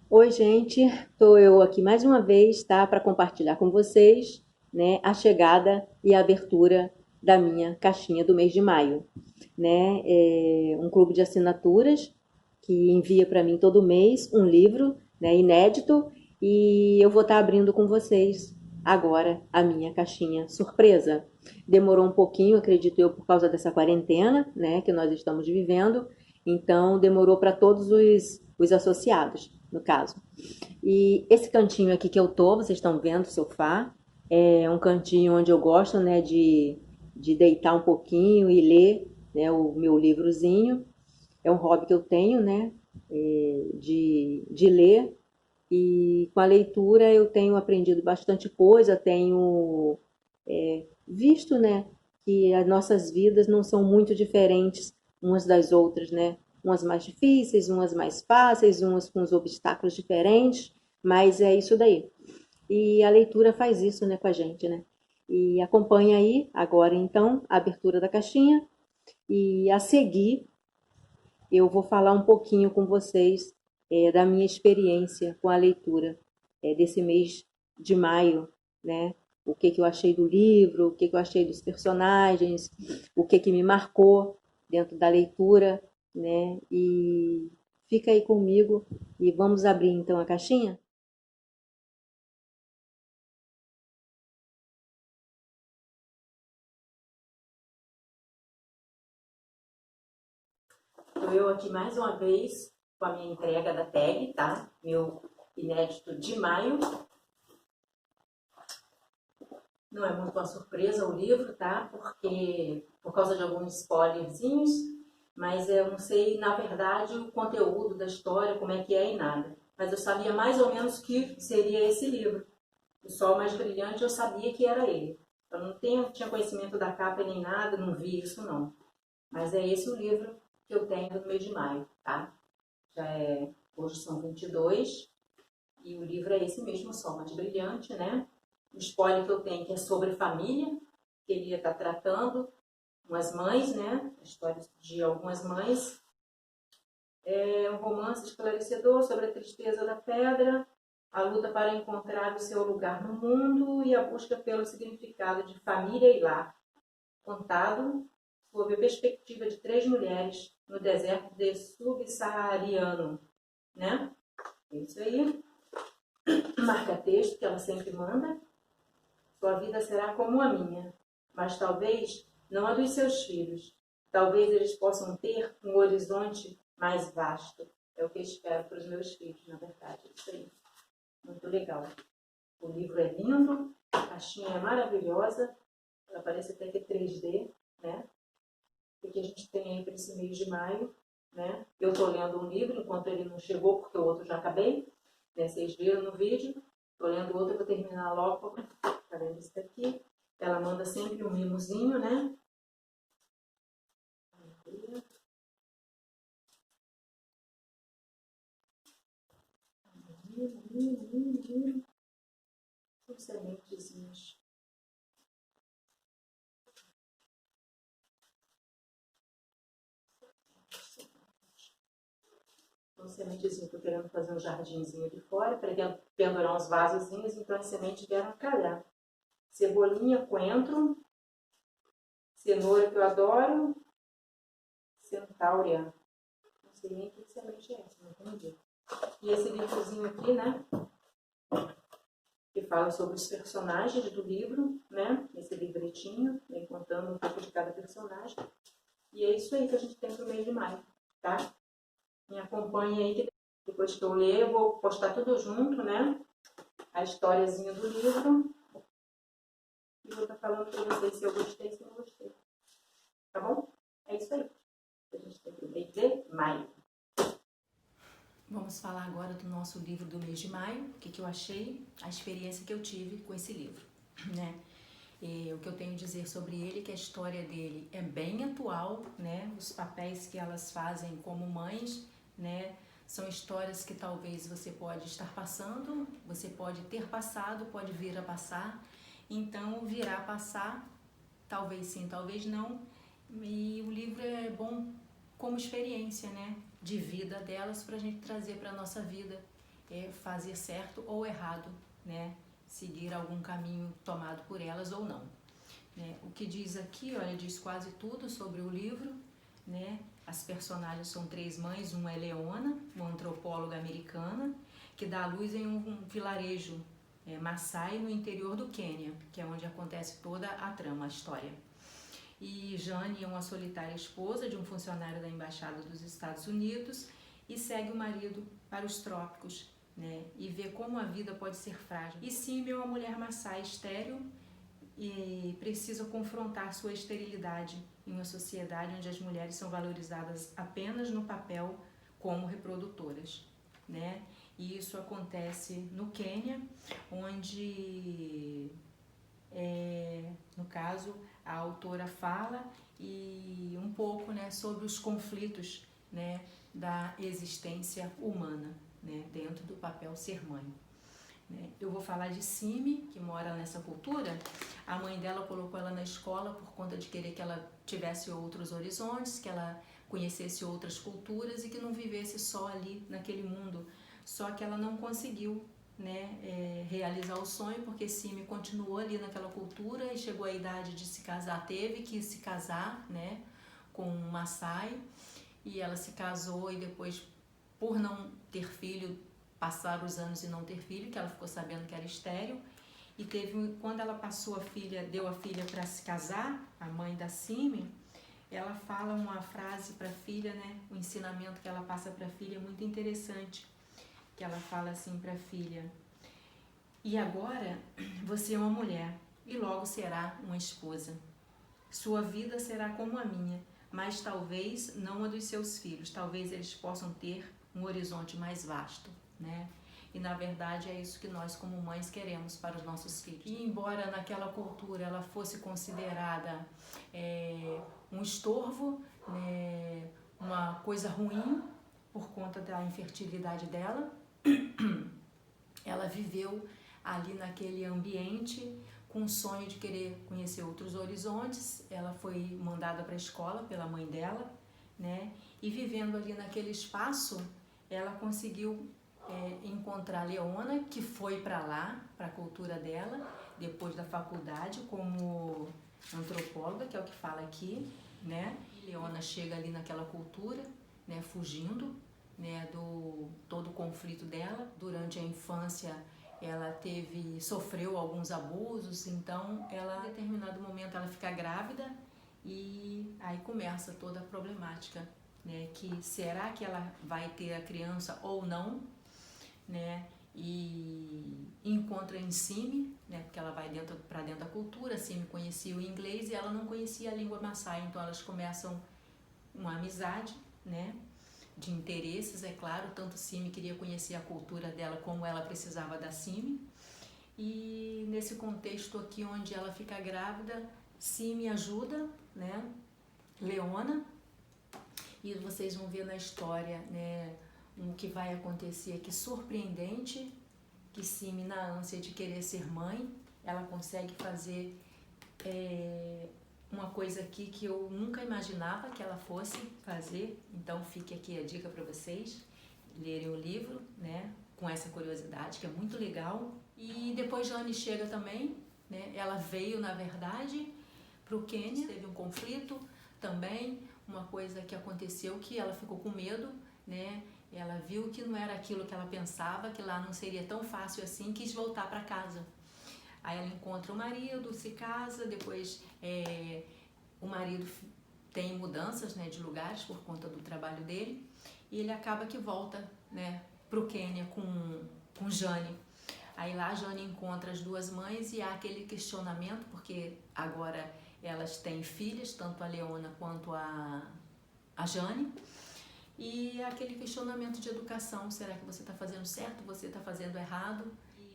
Oi, gente, estou eu aqui mais uma vez, tá, para compartilhar com vocês, né, a chegada e a abertura da minha caixinha do mês de maio, né? É um clube de assinaturas que envia para mim todo mês um livro, né, inédito, e eu vou estar abrindo com vocês agora a minha caixinha surpresa. Demorou um pouquinho, acredito eu, por causa dessa quarentena, né, que nós estamos vivendo, então demorou para todos os associados, no caso. E esse cantinho aqui que eu tô, vocês estão vendo o sofá, é um cantinho onde eu gosto, né, de deitar um pouquinho e ler, né, o meu livrozinho. É um hobby que eu tenho, né, de ler. E com a leitura eu tenho aprendido bastante coisa, tenho visto, né, que as nossas vidas não são muito diferentes umas das outras, né? Umas mais difíceis, umas mais fáceis, umas com os obstáculos diferentes, mas é isso daí. E a leitura faz isso, né, com a gente, né? E acompanha aí agora então a abertura da caixinha e a seguir eu vou falar um pouquinho com vocês da minha experiência com a leitura desse mês de maio, né? O que que eu achei do livro, o que que eu achei dos personagens, o que que me marcou dentro da leitura, né? E fica aí comigo e vamos abrir então a caixinha? Estou eu aqui mais uma vez com a minha entrega da tag, tá? Meu inédito de maio. Não é muito uma surpresa o livro, tá? Porque por causa de alguns spoilerzinhos, mas eu não sei, na verdade, o conteúdo da história, como é que é e nada. Mas eu sabia mais ou menos que seria esse livro. O Sol Mais Brilhante, eu sabia que era ele. Eu não tinha conhecimento da capa nem nada, não vi isso não. Mas é esse o livro que eu tenho no mês de maio, tá? Hoje são 22 e o livro é esse mesmo, O Sol Mais Brilhante, né? O spoiler que eu tenho que é sobre família, que ele ia estar tratando umas mães, né? A história de algumas mães. É um romance esclarecedor sobre a tristeza da pedra, a luta para encontrar o seu lugar no mundo e a busca pelo significado de família e lar, contado sob a perspectiva de três mulheres no deserto de subsaariano, né? É isso aí. Marca texto que ela sempre manda. Sua vida será como a minha, mas talvez não a dos seus filhos. Talvez eles possam ter um horizonte mais vasto. É o que eu espero para os meus filhos, na verdade. Isso aí. Muito legal. O livro é lindo, a caixinha é maravilhosa, ela parece até que é 3D, né? O que a gente tem aí para esse mês de maio, né? Eu estou lendo um livro enquanto ele não chegou, porque o outro já acabei, né? Vocês viram no vídeo. Estou lendo outro, eu vou terminar logo. Tá vendo isso daqui? Ela manda sempre um mimozinho, né? São sementezinhas. São sementezinhas. Estou querendo fazer um jardinzinho de fora, pretendo pendurar uns vasozinhos, então as sementes vieram calhar. Cebolinha, coentro, cenoura que eu adoro, centáurea. Não sei nem que semente é essa, não entendi. E esse livrozinho aqui, né? Que fala sobre os personagens do livro, né? Esse livretinho, vem contando um pouco de cada personagem. E é isso aí que a gente tem pro mês de maio, tá? Me acompanhe aí, que depois que eu ler, eu vou postar tudo junto, né? A historiazinha do livro. E vou estar falando para vocês se eu gostei, se não gostei. Tá bom? É isso aí. A gente tem pro mês de maio. Vamos falar agora do nosso livro do mês de maio, o que, que eu achei, a experiência que eu tive com esse livro, né? E o que eu tenho a dizer sobre ele é que a história dele é bem atual, né? Os papéis que elas fazem como mães, né? São histórias que talvez você pode estar passando, você pode ter passado, pode vir a passar. Então, virá a passar, talvez sim, talvez não. E o livro é bom como experiência, né? De vida delas para a gente trazer para a nossa vida fazer certo ou errado, né? Seguir algum caminho tomado por elas ou não. Né? O que diz aqui, olha, diz quase tudo sobre o livro, né? As personagens são 3 mães, uma é Leona, uma antropóloga americana, que dá à luz em um vilarejo Maasai no interior do Quênia, que é onde acontece toda a trama, a história. E Jane é uma solitária esposa de um funcionário da Embaixada dos Estados Unidos e segue o marido para os trópicos, né? E vê como a vida pode ser frágil. E Simi é uma mulher Maasai estéril e precisa confrontar sua esterilidade em uma sociedade onde as mulheres são valorizadas apenas no papel como reprodutoras, né? E isso acontece no Quênia, onde, no caso, a autora fala e um pouco, né, sobre os conflitos, né, da existência humana, né, dentro do papel ser mãe. Eu vou falar de Simi, que mora nessa cultura. A mãe dela colocou ela na escola por conta de querer que ela tivesse outros horizontes, que ela conhecesse outras culturas e que não vivesse só ali naquele mundo. Só que ela não conseguiu, né, realizar o sonho, porque Simi continuou ali naquela cultura e chegou à idade de se casar, teve que se casar, né, com um Maasai, e ela se casou e depois, por não ter filho, passaram os anos e não ter filho, que ela ficou sabendo que era estéril, e quando ela passou deu a filha para se casar, a mãe da Simi, ela fala uma frase para a filha, né, o ensinamento que ela passa para a filha é muito interessante, que ela fala assim para a filha: e agora você é uma mulher e logo será uma esposa. Sua vida será como a minha, mas talvez não a dos seus filhos, talvez eles possam ter um horizonte mais vasto, né? E na verdade é isso que nós como mães queremos para os nossos filhos. E embora naquela cultura ela fosse considerada um estorvo, né, uma coisa ruim por conta da infertilidade dela, ela viveu ali naquele ambiente com o sonho de querer conhecer outros horizontes. Ela foi mandada para a escola pela mãe dela, né? E vivendo ali naquele espaço, ela conseguiu encontrar Leona, que foi para lá, para a cultura dela, depois da faculdade, como antropóloga, que é o que fala aqui, né? E Leona chega ali naquela cultura, né, fugindo, né, do todo o conflito dela. Durante a infância ela sofreu alguns abusos, então ela, em determinado momento, ela fica grávida e aí começa toda a problemática, né, que será que ela vai ter a criança ou não, né, e encontra em Simi, né, porque ela vai para dentro da cultura. Simi conhecia o inglês e ela não conhecia a língua Maasai, então elas começam uma amizade, né, de interesses, é claro. Tanto Simi queria conhecer a cultura dela como ela precisava da Simi. E nesse contexto aqui onde ela fica grávida, Simi ajuda, né, Leona, e vocês vão ver na história, né, o que vai acontecer aqui surpreendente, que Simi, na ânsia de querer ser mãe, ela consegue fazer uma coisa aqui que eu nunca imaginava que ela fosse fazer. Então fique aqui a dica para vocês lerem o livro, né, com essa curiosidade, que é muito legal. E depois Jane chega também, né, ela veio, na verdade, para o Quênia, teve um conflito também, uma coisa que aconteceu que ela ficou com medo, né, ela viu que não era aquilo que ela pensava, que lá não seria tão fácil assim, quis voltar para casa. Aí ela encontra o marido, se casa, depois o marido tem mudanças, né, de lugares por conta do trabalho dele, e ele acaba que volta, né, para o Quênia com Jane. Aí lá Jane encontra as duas mães e há aquele questionamento, porque agora elas têm filhas, tanto a Leona quanto a Jane, e aquele questionamento de educação: será que você está fazendo certo, você está fazendo errado?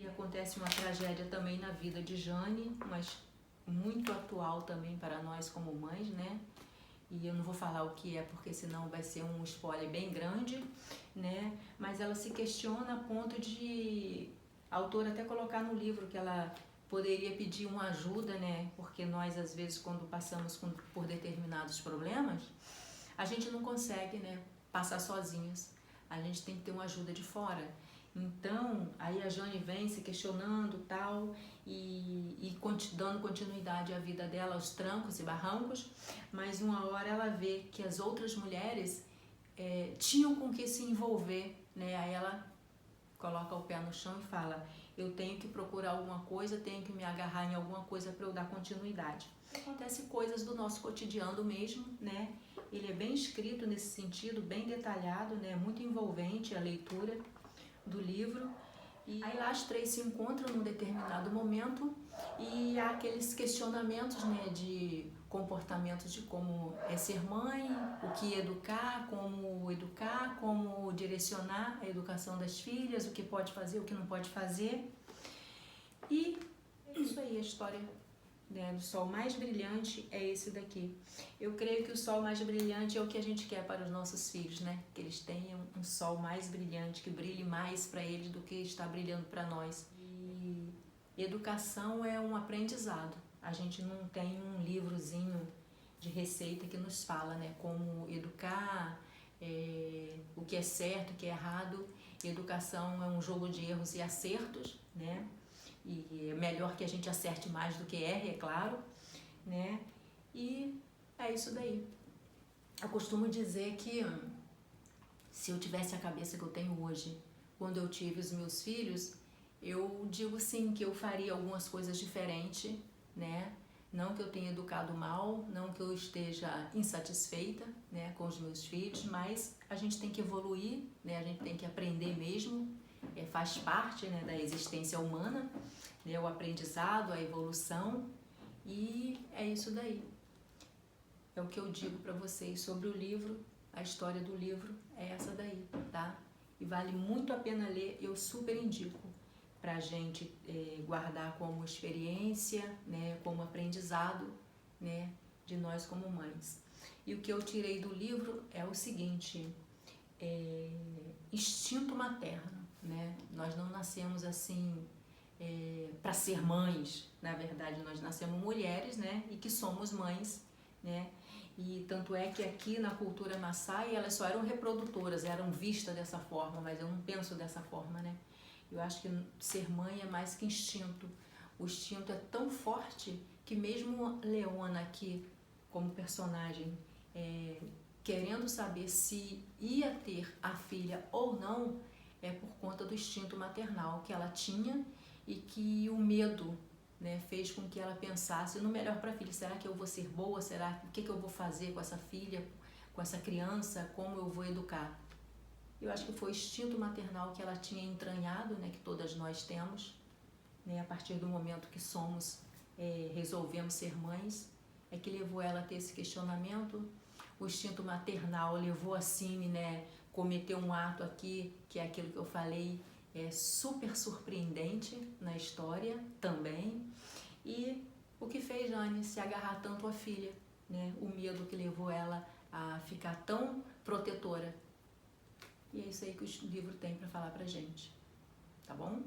E acontece uma tragédia também na vida de Jane, mas muito atual também para nós como mães, né? E eu não vou falar o que é, porque senão vai ser um spoiler bem grande, né? Mas ela se questiona a ponto de a autora até colocar no livro que ela poderia pedir uma ajuda, né? Porque nós, às vezes, quando passamos por determinados problemas, a gente não consegue, né, passar sozinhos. A gente tem que ter uma ajuda de fora. Então, aí a Jane vem se questionando tal, e dando continuidade à vida dela, aos trancos e barrancos, mas uma hora ela vê que as outras mulheres tinham com que se envolver, né? Aí ela coloca o pé no chão e fala, eu tenho que procurar alguma coisa, tenho que me agarrar em alguma coisa para eu dar continuidade. Acontece coisas do nosso cotidiano mesmo, né? Ele é bem escrito nesse sentido, bem detalhado, né? Muito envolvente a leitura do livro. E aí lá as três se encontram num determinado momento e há aqueles questionamentos, né, de comportamentos de como é ser mãe, o que educar, como direcionar a educação das filhas, o que pode fazer, o que não pode fazer. E é isso aí, a história, né, do sol mais brilhante é esse daqui. Eu creio que o sol mais brilhante é o que a gente quer para os nossos filhos, né? Que eles tenham um sol mais brilhante, que brilhe mais para eles do que está brilhando para nós. E educação é um aprendizado. A gente não tem um livrozinho de receita que nos fala, né, como educar, o que é certo, o que é errado. Educação é um jogo de erros e acertos, né? E é melhor que a gente acerte mais do que erre, é claro, né? E é isso daí. Eu costumo dizer que se eu tivesse a cabeça que eu tenho hoje, quando eu tive os meus filhos, eu digo sim que eu faria algumas coisas diferentes, né? Não que eu tenha educado mal, não que eu esteja insatisfeita, né, com os meus filhos, mas a gente tem que evoluir, né? A gente tem que aprender mesmo, faz parte, né, da existência humana, né, o aprendizado, a evolução, e é isso daí. É o que eu digo para vocês sobre o livro, a história do livro é essa daí, tá? E vale muito a pena ler, eu super indico para a gente guardar como experiência, né, como aprendizado, né, de nós como mães. E o que eu tirei do livro é o seguinte, instinto materno, né? Nós não nascemos assim para ser mães, na verdade nós nascemos mulheres, né, e que somos mães, né? E tanto é que aqui na cultura Maasai elas só eram reprodutoras, eram vistas dessa forma, mas eu não penso dessa forma, né? Eu acho que ser mãe é mais que instinto. O instinto é tão forte que mesmo Leona aqui, como personagem, querendo saber se ia ter a filha ou não, é por conta do instinto maternal que ela tinha e que o medo, né, fez com que ela pensasse no melhor para a filha. Será que eu vou ser boa? Será o que eu vou fazer com essa filha, com essa criança? Como eu vou educar? Eu acho que foi o instinto maternal que ela tinha entranhado, né, que todas nós temos, né, a partir do momento que resolvemos ser mães, é que levou ela a ter esse questionamento. O instinto maternal levou a Simi, né, cometer um ato aqui, que é aquilo que eu falei, super surpreendente na história também. E o que fez Jane se agarrar tanto à filha, né, o medo que levou ela a ficar tão protetora. E é isso aí que o livro tem para falar pra gente, tá bom?